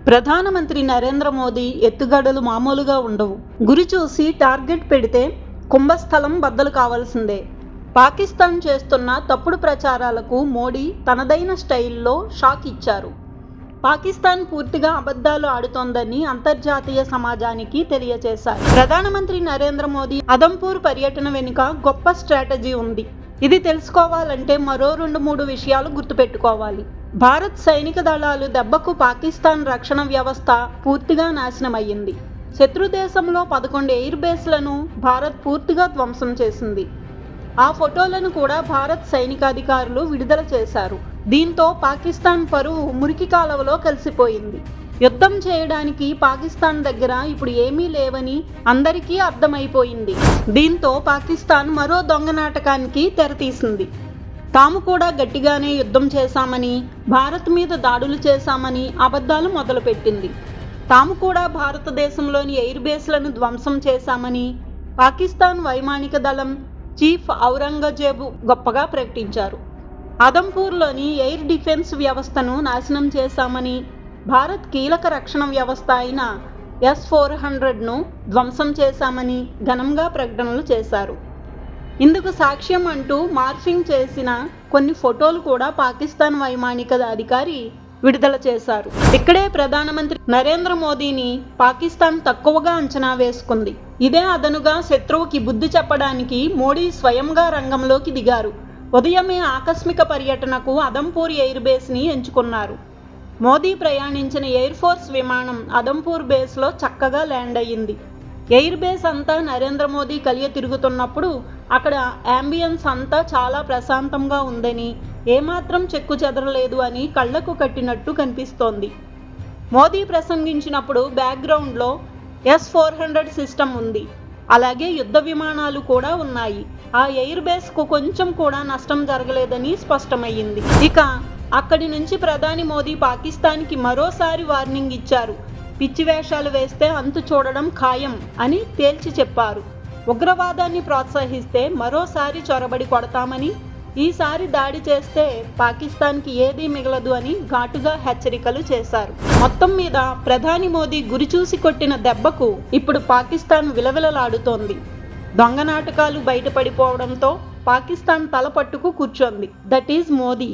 ప్రధానమంత్రి నరేంద్ర మోదీ ఎత్తుగడలు మామూలుగా ఉండవు. గురి చూసి టార్గెట్ పెడితే కుంభస్థలం బద్దలు కావాల్సిందే. పాకిస్తాన్ చేస్తున్న తప్పుడు ప్రచారాలకు మోడీ తనదైన స్టైల్లో షాక్ ఇచ్చారు. పాకిస్తాన్ పూర్తిగా అబద్ధాలు ఆడుతోందని అంతర్జాతీయ సమాజానికి తెలియజేశారు. ప్రధానమంత్రి నరేంద్ర మోదీ అదంపూర్ పర్యటన వెనుక గొప్ప స్ట్రాటజీ ఉంది. ఇది తెలుసుకోవాలంటే మరో 2-3 విషయాలు గుర్తుపెట్టుకోవాలి. భారత్ సైనిక దళాలు దెబ్బకు పాకిస్తాన్ రక్షణ వ్యవస్థ పూర్తిగా నాశనమయ్యింది. శత్రు దేశంలో 11 ఎయిర్ బేస్లను భారత్ పూర్తిగా ధ్వంసం చేసింది. ఆ ఫోటోలను కూడా భారత్ సైనికాధికారులు విడుదల చేశారు. దీంతో పాకిస్తాన్ పరువు మురికి కాలవలో కలిసిపోయింది. యుద్ధం చేయడానికి పాకిస్తాన్ దగ్గర ఇప్పుడు ఏమీ లేవని అందరికీ అర్థమైపోయింది. దీంతో పాకిస్తాన్ మరో దొంగ నాటకానికి తెరతీసింది. తాము కూడా గట్టిగానే యుద్ధం చేశామని, భారత్ మీద దాడులు చేశామని అబద్ధాలు మొదలుపెట్టింది. తాము కూడా భారతదేశంలోని ఎయిర్ బేస్లను ధ్వంసం చేశామని పాకిస్తాన్ వైమానిక దళం చీఫ్ ఔరంగజేబు గొప్పగా ప్రకటించారు. అదంపూర్లోని ఎయిర్ డిఫెన్స్ వ్యవస్థను నాశనం చేశామని, భారత్ కీలక రక్షణ వ్యవస్థ అయిన S-400ను ధ్వంసం చేశామని ఘనంగా ప్రకటనలు చేశారు. ఇందుకు సాక్ష్యం అంటూ మార్ఫింగ్ చేసిన కొన్ని ఫోటోలు కూడా పాకిస్తాన్ వైమానిక అధికారి విడుదల చేశారు. ఇక్కడే ప్రధానమంత్రి నరేంద్ర మోదీని పాకిస్తాన్ తక్కువగా అంచనా వేసుకుంది. ఇదే అదనుగా శత్రువుకి బుద్ధి చెప్పడానికి మోడీ స్వయంగా రంగంలోకి దిగారు. ఉదయమే ఆకస్మిక పర్యటనకు అదంపూర్ ఎయిర్ బేస్ని ఎంచుకున్నారు. మోదీ ప్రయాణించిన ఎయిర్ ఫోర్స్ విమానం అదంపూర్ బేస్లో చక్కగా ల్యాండ్ అయ్యింది. ఎయిర్ బేస్ అంతా నరేంద్ర మోదీ కలియ తిరుగుతున్నప్పుడు అక్కడ యాంబియన్స్ అంతా చాలా ప్రశాంతంగా ఉందని, ఏమాత్రం చెక్కు చెదరలేదు అని కళ్లకు కట్టినట్టు కనిపిస్తోంది. మోదీ ప్రసంగించినప్పుడు బ్యాక్గ్రౌండ్లో S-400 సిస్టమ్ ఉంది. అలాగే యుద్ధ విమానాలు కూడా ఉన్నాయి. ఆ ఎయిర్ బేస్కు కొంచెం కూడా నష్టం జరగలేదని స్పష్టమయ్యింది. ఇక అక్కడి నుంచి ప్రధాని మోదీ పాకిస్తాన్కి మరోసారి వార్నింగ్ ఇచ్చారు. పిచ్చి వేషాలు వేస్తే అంతు చూడడం ఖాయం అని తేల్చి చెప్పారు. ఉగ్రవాదాన్ని ప్రోత్సహిస్తే మరోసారి చొరబడి కొడతామని, ఈసారి దాడి చేస్తే పాకిస్తాన్కి ఏదీ మిగలదు అని ఘాటుగా హెచ్చరికలు చేశారు. మొత్తం మీద ప్రధాని మోదీ గురిచూసి కొట్టిన దెబ్బకు ఇప్పుడు పాకిస్తాన్ విలవిలలాడుతోంది. దొంగ నాటకాలు బయటపడిపోవడంతో పాకిస్తాన్ తల పట్టుకు కూర్చోంది. That is Modi.